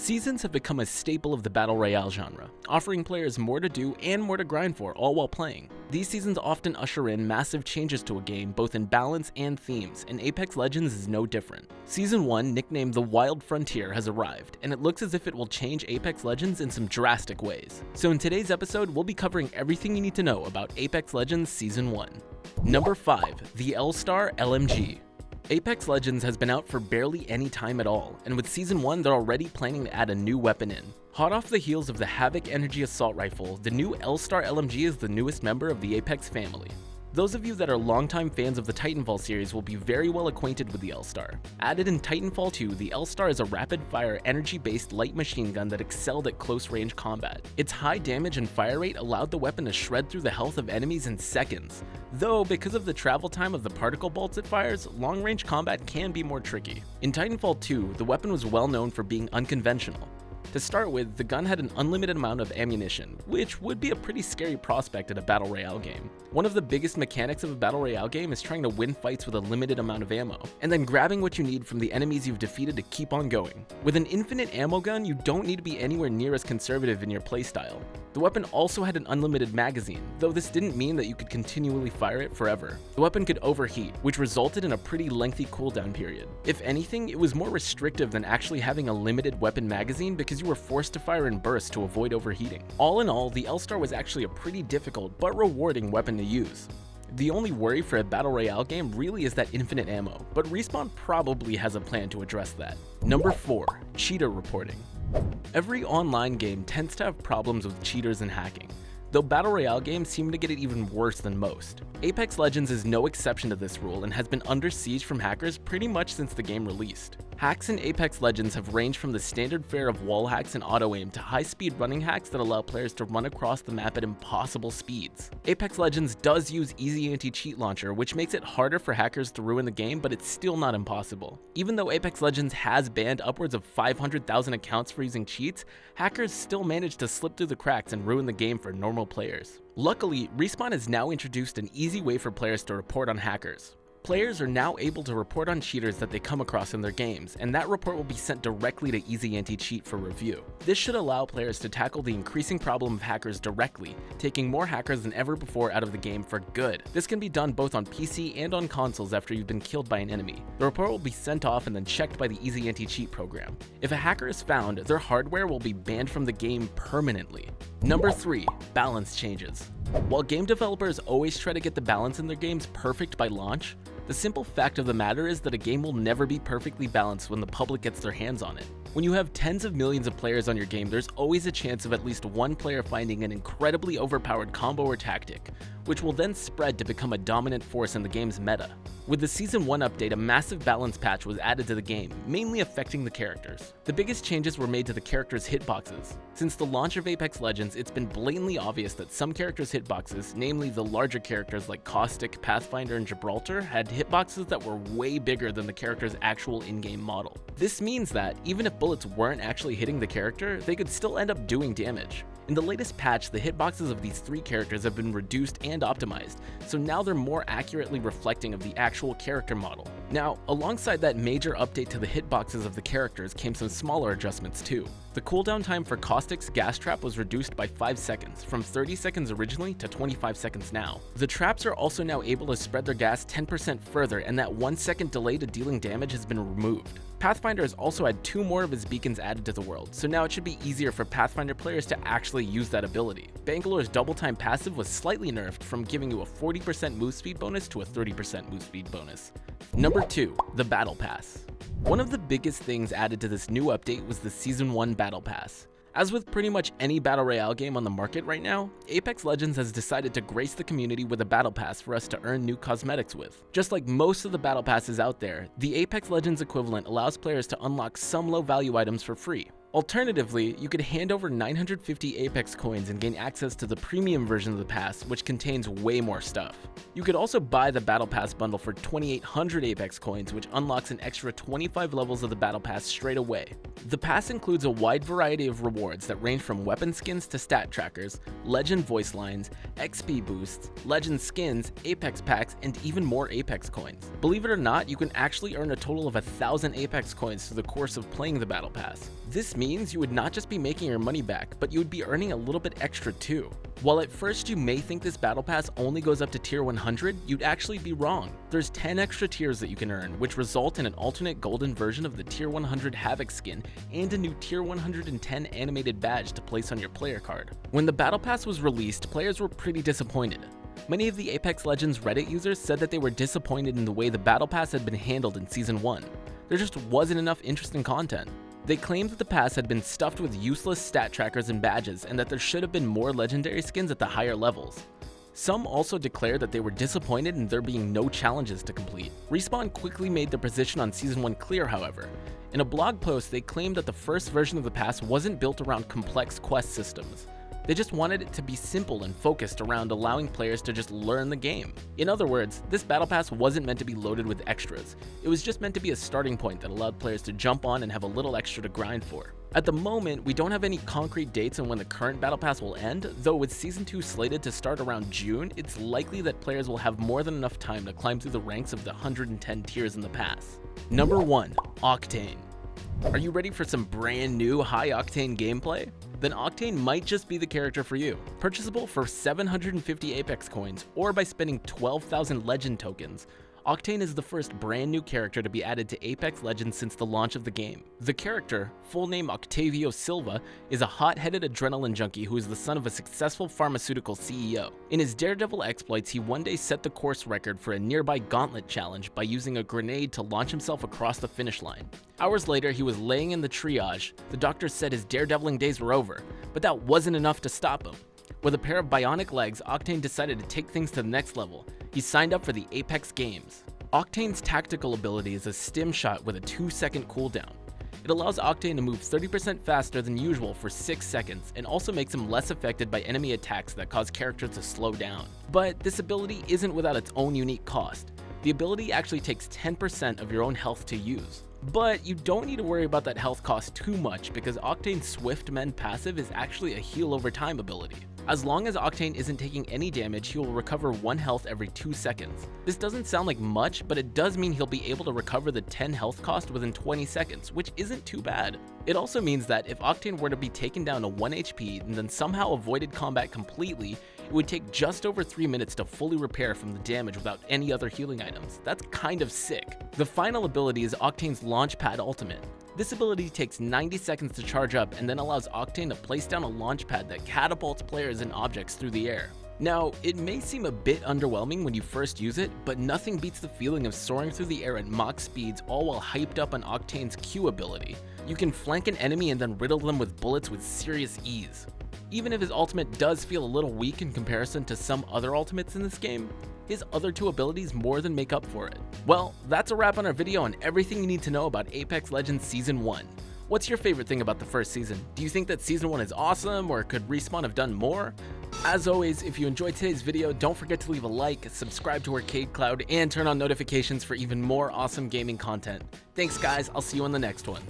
Seasons have become a staple of the Battle Royale genre, offering players more to do and more to grind for all while playing. These seasons often usher in massive changes to a game both in balance and themes, and Apex Legends is no different. Season 1, nicknamed The Wild Frontier, has arrived, and it looks as if it will change Apex Legends in some drastic ways. So in today's episode, we'll be covering everything you need to know about Apex Legends Season 1. Number 5. The L-Star LMG. Apex Legends has been out for barely any time at all, and with Season 1 they're already planning to add a new weapon in. Hot off the heels of the Havoc Energy Assault Rifle, the new L-Star LMG is the newest member of the Apex family. Those of you that are longtime fans of the Titanfall series will be very well acquainted with the L-Star. Added in Titanfall 2, the L-Star is a rapid-fire, energy-based light machine gun that excelled at close-range combat. Its high damage and fire rate allowed the weapon to shred through the health of enemies in seconds. Though, because of the travel time of the particle bolts it fires, long-range combat can be more tricky. In Titanfall 2, the weapon was well known for being unconventional. To start with, the gun had an unlimited amount of ammunition, which would be a pretty scary prospect in a Battle Royale game. One of the biggest mechanics of a Battle Royale game is trying to win fights with a limited amount of ammo, and then grabbing what you need from the enemies you've defeated to keep on going. With an infinite ammo gun, you don't need to be anywhere near as conservative in your playstyle. The weapon also had an unlimited magazine, though this didn't mean that you could continually fire it forever. The weapon could overheat, which resulted in a pretty lengthy cooldown period. If anything, it was more restrictive than actually having a limited weapon magazine because you were forced to fire in bursts to avoid overheating. All in all, the L-Star was actually a pretty difficult but rewarding weapon to use. The only worry for a Battle Royale game really is that infinite ammo, but Respawn probably has a plan to address that. Number 4. Cheater reporting. Every online game tends to have problems with cheaters and hacking, though Battle Royale games seem to get it even worse than most. Apex Legends is no exception to this rule and has been under siege from hackers pretty much since the game released. Hacks in Apex Legends have ranged from the standard fare of wall hacks and auto-aim to high-speed running hacks that allow players to run across the map at impossible speeds. Apex Legends does use Easy Anti-Cheat Launcher, which makes it harder for hackers to ruin the game, but it's still not impossible. Even though Apex Legends has banned upwards of 500,000 accounts for using cheats, hackers still manage to slip through the cracks and ruin the game for normal players. Luckily, Respawn has now introduced an easy way for players to report on hackers. Players are now able to report on cheaters that they come across in their games, and that report will be sent directly to Easy Anti-Cheat for review. This should allow players to tackle the increasing problem of hackers directly, taking more hackers than ever before out of the game for good. This can be done both on PC and on consoles after you've been killed by an enemy. The report will be sent off and then checked by the Easy Anti-Cheat program. If a hacker is found, their hardware will be banned from the game permanently. Number 3. Balance changes. While game developers always try to get the balance in their games perfect by launch, the simple fact of the matter is that a game will never be perfectly balanced when the public gets their hands on it. When you have tens of millions of players on your game, there's always a chance of at least one player finding an incredibly overpowered combo or tactic, which will then spread to become a dominant force in the game's meta. With the Season 1 update, a massive balance patch was added to the game, mainly affecting the characters. The biggest changes were made to the characters' hitboxes. Since the launch of Apex Legends, it's been blatantly obvious that some characters' hitboxes, namely the larger characters like Caustic, Pathfinder, and Gibraltar, had hitboxes that were way bigger than the character's actual in-game model. This means that, even if bullets weren't actually hitting the character, they could still end up doing damage. In the latest patch, the hitboxes of these 3 characters have been reduced and optimized, so now they're more accurately reflecting of the actual character model. Now, alongside that major update to the hitboxes of the characters came some smaller adjustments too. The cooldown time for Caustic's gas trap was reduced by 5 seconds, from 30 seconds originally to 25 seconds now. The traps are also now able to spread their gas 10% further, and that 1 second delay to dealing damage has been removed. Pathfinder has also had 2 more of his beacons added to the world, so now it should be easier for Pathfinder players to actually use that ability. Bangalore's double time passive was slightly nerfed from giving you a 40% move speed bonus to a 30% move speed bonus. Number 2. The Battle Pass. One of the biggest things added to this new update was the Season 1 Battle Pass. As with pretty much any Battle Royale game on the market right now, Apex Legends has decided to grace the community with a Battle Pass for us to earn new cosmetics with. Just like most of the Battle Passes out there, the Apex Legends equivalent allows players to unlock some low-value items for free. Alternatively, you could hand over 950 Apex coins and gain access to the premium version of the pass, which contains way more stuff. You could also buy the Battle Pass bundle for 2,800 Apex coins, which unlocks an extra 25 levels of the Battle Pass straight away. The pass includes a wide variety of rewards that range from weapon skins to stat trackers, legend voice lines, XP boosts, legend skins, Apex packs, and even more Apex coins. Believe it or not, you can actually earn a total of 1,000 Apex coins through the course of playing the Battle Pass. This means means you would not just be making your money back, but you would be earning a little bit extra too. While at first you may think this battle pass only goes up to tier 100, you'd actually be wrong. There's 10 extra tiers that you can earn, which result in an alternate golden version of the tier 100 Havoc skin and a new tier 110 animated badge to place on your player card. When the battle pass was released, players were pretty disappointed. Many of the Apex Legends Reddit users said that they were disappointed in the way the battle pass had been handled in Season 1. There just wasn't enough interesting content. They claimed that the pass had been stuffed with useless stat trackers and badges, and that there should have been more legendary skins at the higher levels. Some also declared that they were disappointed in there being no challenges to complete. Respawn quickly made their position on Season 1 clear, however. In a blog post, they claimed that the first version of the pass wasn't built around complex quest systems. They just wanted it to be simple and focused around allowing players to just learn the game. In other words, this battle pass wasn't meant to be loaded with extras. It was just meant to be a starting point that allowed players to jump on and have a little extra to grind for. At the moment, we don't have any concrete dates on when the current battle pass will end, though with Season 2 slated to start around June, it's likely that players will have more than enough time to climb through the ranks of the 110 tiers in the pass. Number 1. Octane. Are you ready for some brand new high-octane gameplay? Then Octane might just be the character for you. Purchasable for 750 Apex coins or by spending 12,000 Legend tokens, Octane is the first brand new character to be added to Apex Legends since the launch of the game. The character, full name Octavio Silva, is a hot-headed adrenaline junkie who is the son of a successful pharmaceutical CEO. In his Daredevil exploits, he one day set the course record for a nearby gauntlet challenge by using a grenade to launch himself across the finish line. Hours later, he was laying in the triage. The doctors said his daredeviling days were over, but that wasn't enough to stop him. With a pair of bionic legs, Octane decided to take things to the next level. He signed up for the Apex Games. Octane's tactical ability is a stim shot with a 2-second cooldown. It allows Octane to move 30% faster than usual for 6 seconds and also makes him less affected by enemy attacks that cause characters to slow down. But this ability isn't without its own unique cost. The ability actually takes 10% of your own health to use. But you don't need to worry about that health cost too much because Octane's Swift Mend passive is actually a heal over time ability. As long as Octane isn't taking any damage, he will recover 1 health every 2 seconds. This doesn't sound like much, but it does mean he'll be able to recover the 10 health cost within 20 seconds, which isn't too bad. It also means that if Octane were to be taken down to 1 HP and then somehow avoided combat completely, it would take just over 3 minutes to fully repair from the damage without any other healing items. That's kind of sick. The final ability is Octane's Launchpad Ultimate. This ability takes 90 seconds to charge up and then allows Octane to place down a launch pad that catapults players and objects through the air. Now, it may seem a bit underwhelming when you first use it, but nothing beats the feeling of soaring through the air at Mach speeds all while hyped up on Octane's Q ability. You can flank an enemy and then riddle them with bullets with serious ease. Even if his ultimate does feel a little weak in comparison to some other ultimates in this game, his other 2 abilities more than make up for it. Well, that's a wrap on our video on everything you need to know about Apex Legends Season 1. What's your favorite thing about the first season? Do you think that Season 1 is awesome, or could Respawn have done more? As always, if you enjoyed today's video, don't forget to leave a like, subscribe to Arcade Cloud, and turn on notifications for even more awesome gaming content. Thanks guys, I'll see you on the next one.